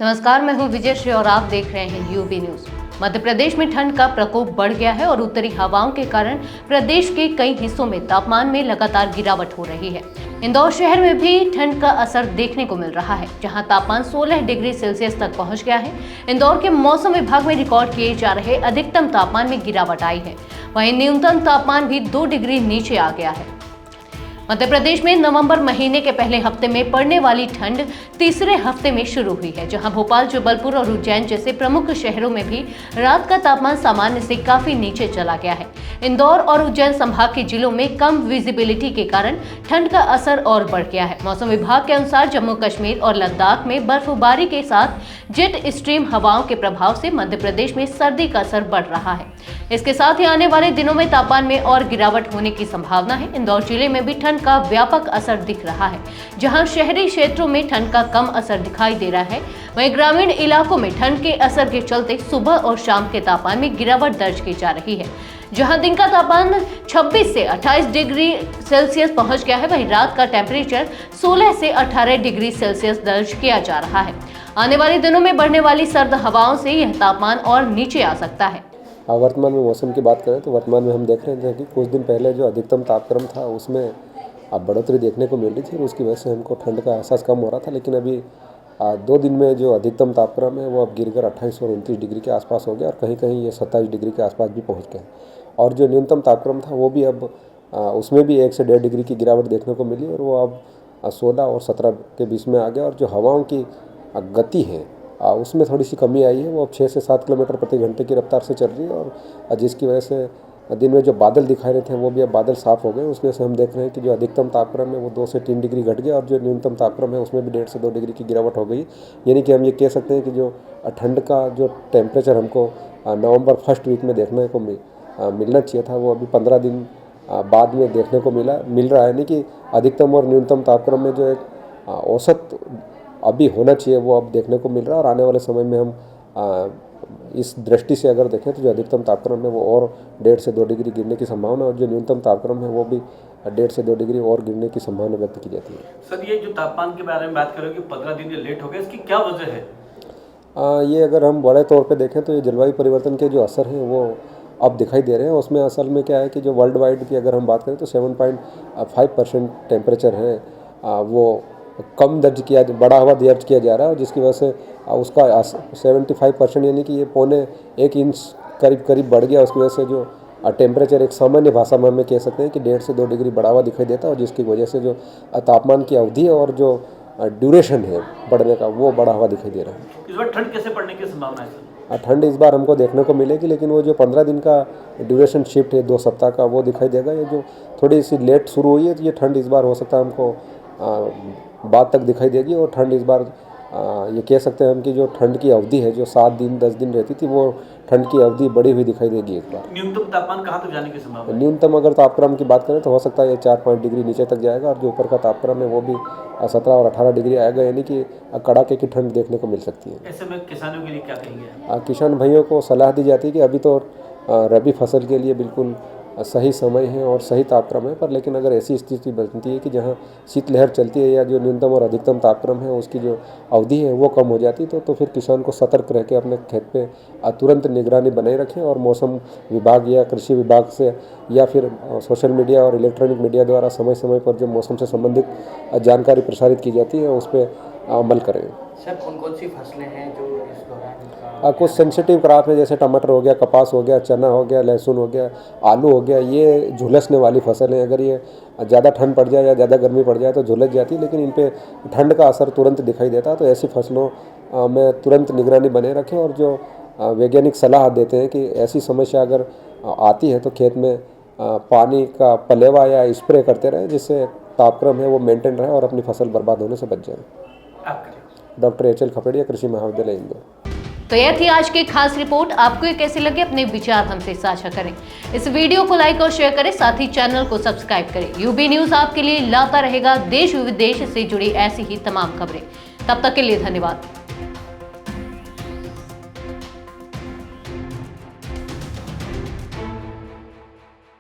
नमस्कार, मैं हूं विजय श्री और आप देख रहे हैं यूबी न्यूज। मध्य प्रदेश में ठंड का प्रकोप बढ़ गया है और उत्तरी हवाओं के कारण प्रदेश के कई हिस्सों में तापमान में लगातार गिरावट हो रही है। इंदौर शहर में भी ठंड का असर देखने को मिल रहा है, जहां तापमान 16 डिग्री सेल्सियस तक पहुंच गया है। इंदौर के मौसम विभाग में रिकॉर्ड किए जा रहे अधिकतम तापमान में गिरावट आई है, वहीं न्यूनतम तापमान भी 2 डिग्री नीचे आ गया है। मध्य प्रदेश में नवंबर महीने के पहले हफ्ते में पड़ने वाली ठंड तीसरे हफ्ते में शुरू हुई है, जहां भोपाल, जबलपुर और उज्जैन जैसे प्रमुख शहरों में भी रात का तापमान सामान्य से काफी नीचे चला गया है। इंदौर और उज्जैन संभाग के जिलों में कम विजिबिलिटी के कारण ठंड का असर और बढ़ गया है। मौसम विभाग के अनुसार जम्मू कश्मीर और लद्दाख में बर्फबारी के साथ जेट स्ट्रीम हवाओं के प्रभाव से मध्य प्रदेश में सर्दी का असर बढ़ रहा है। इसके साथ ही आने वाले दिनों में तापमान में और गिरावट होने की संभावना है। इंदौर जिले में भी ठंड का व्यापक असर दिख रहा है, जहां शहरी क्षेत्रों में ठंड का कम असर दिखाई दे रहा है, वहीं ग्रामीण इलाकों में ठंड के असर के चलते सुबह और शाम के तापमान में गिरावट दर्ज की जा रही है। जहां दिन का तापमान 26 से 28 डिग्री सेल्सियस पहुंच गया है, वहीं रात का टेम्परेचर 16 से 18 डिग्री सेल्सियस दर्ज किया जा रहा है। आने वाले दिनों में बढ़ने वाली सर्द हवाओं से यह तापमान और नीचे आ सकता है। वर्तमान में मौसम की बात करें तो वर्तमान में हम देख रहे हैं कि कुछ दिन पहले जो अधिकतम तापक्रम था उसमें अब बढ़ोतरी देखने को मिल रही थी और उसकी वजह से हमको ठंड का एहसास कम हो रहा था। लेकिन अभी 2 दिन में जो अधिकतम तापक्रम है वो अब गिरकर 28 और 29 डिग्री के आसपास हो गया और कहीं कहीं ये 27 डिग्री के आसपास भी पहुंच गया। और जो न्यूनतम तापक्रम था वो भी अब उसमें भी 1 से 1.5 डिग्री की गिरावट देखने को मिली और वो अब 16 और 17 के बीच में आ गया। और जो हवाओं की गति है उसमें थोड़ी सी कमी आई है, वो अब 6 से 7 किलोमीटर प्रति घंटे की रफ्तार से चल रही है और जिसकी वजह से दिन में जो बादल दिखाई रहे थे वो भी अब बादल साफ हो गए। उसकी वजह से हम देख रहे हैं कि जो अधिकतम तापक्रम है वो 2 से 3 डिग्री घट गया और जो न्यूनतम तापक्रम है उसमें भी 1.5 से 2 डिग्री की गिरावट हो गई। यानी कि हम ये कह सकते हैं कि जो ठंड का जो टेम्परेचर हमको नवंबर फर्स्ट वीक में देखने को मिलना चाहिए था वो अभी 15 दिन बाद में देखने को मिल रहा है। यानी कि अधिकतम और न्यूनतम तापक्रम में जो एक औसत अभी होना चाहिए वो अब देखने को मिल रहा है। और आने वाले समय में हम इस दृष्टि से अगर देखें तो जो अधिकतम तापक्रम है वो और 1.5 से 2 डिग्री गिरने की संभावना और जो न्यूनतम तापक्रम है वो भी 1.5 से 2 डिग्री और गिरने की संभावना व्यक्त की जाती है। सर, ये जो तापमान के बारे में बात करें कि 15 दिन ये लेट हो गए, इसकी क्या वजह है? ये अगर हम बड़े तौर पे देखें तो ये जलवायु परिवर्तन के जो असर हैं वो अब दिखाई दे रहे हैं। उसमें असल में क्या है कि जो वर्ल्ड वाइड की अगर हम बात करें तो 7.5% टेम्परेचर है वो कम बढ़ा हुआ दर्ज किया जा रहा है और जिसकी वजह से उसका 75% यानी कि ये 1.25 इंच करीब बढ़ गया। उसकी वजह से जो टेम्परेचर एक सामान्य भाषा में हमें कह सकते हैं कि 1.5 से 2 डिग्री बढ़ा हुआ दिखाई देता है और जिसकी वजह से जो तापमान की अवधि और जो ड्यूरेशन है बढ़ने का वो बढ़ा हुआ दिखाई दे रहा है। इस बार ठंड कैसे पड़ने की संभावना है सर? ठंड इस बार हमको देखने को मिलेगी, लेकिन वो जो 15 दिन का ड्यूरेशन शिफ्ट है 2 सप्ताह का वो दिखाई देगा। ये जो थोड़ी सी लेट शुरू हुई है तो ये ठंड इस बार हो सकता है हमको बाद तक दिखाई देगी। और ठंड इस बार ये कह सकते हैं हम कि जो ठंड की अवधि है जो 7 दिन 10 दिन रहती थी वो ठंड की अवधि बढ़ी हुई दिखाई देगी इस बार। न्यूनतम तापमान कहाँ तक जाने की संभावना है? न्यूनतम अगर तापक्रम की बात करें तो हो सकता है ये 4-5 डिग्री नीचे तक जाएगा और जो ऊपर का तापक्रम है वो भी 17 और 18 डिग्री आएगा। यानी कि कड़ाके की ठंड देखने को मिल सकती है। ऐसे में किसानों के लिए क्या कहेंगे? किसान भाइयों को सलाह दी जाती है कि अभी तो रबी फसल के लिए बिल्कुल सही समय है और सही तापक्रम है, पर लेकिन अगर ऐसी स्थिति बनती है कि जहां शीतलहर चलती है या जो न्यूनतम और अधिकतम तापक्रम है उसकी जो अवधि है वो कम हो जाती है तो फिर किसान को सतर्क रह के अपने खेत पे तुरंत निगरानी बनाए रखें और मौसम विभाग या कृषि विभाग से या फिर सोशल मीडिया और इलेक्ट्रॉनिक मीडिया द्वारा समय समय पर जो मौसम से संबंधित जानकारी प्रसारित की जाती है उस पर अमल करें। सर, कौन से फसलें हैं जो इस दौरान कुछ सेंसिटिव क्रॉप है जैसे टमाटर हो गया, कपास हो गया, चना हो गया, लहसुन हो गया, आलू हो गया, ये झुलसने वाली फसल है। अगर ये ज़्यादा ठंड पड़ जाए या ज़्यादा गर्मी पड़ जाए तो झुलस जाती है, लेकिन इन पे ठंड का असर तुरंत दिखाई देता है। तो ऐसी फसलों में तुरंत निगरानी बने रखें और जो वैज्ञानिक सलाह देते हैं कि ऐसी समस्या अगर आती है तो खेत में पानी का पलेवा या स्प्रे करते रहें जिससे तापक्रम है वो मेंटेन रहे और अपनी फसल बर्बाद होने से बच जाए। Doctor HL. खपड़िया, कृषि महाविद्यालय इंदौर। तो यह थी आज की खास रिपोर्ट। आपको ये कैसी लगी अपने विचार हमसे साझा करें। इस वीडियो को लाइक और शेयर करें, साथ ही चैनल को सब्सक्राइब करें। यूबी न्यूज आपके लिए लाता रहेगा देश विदेश से जुड़ी ऐसी ही तमाम खबरें। तब तक के लिए धन्यवाद।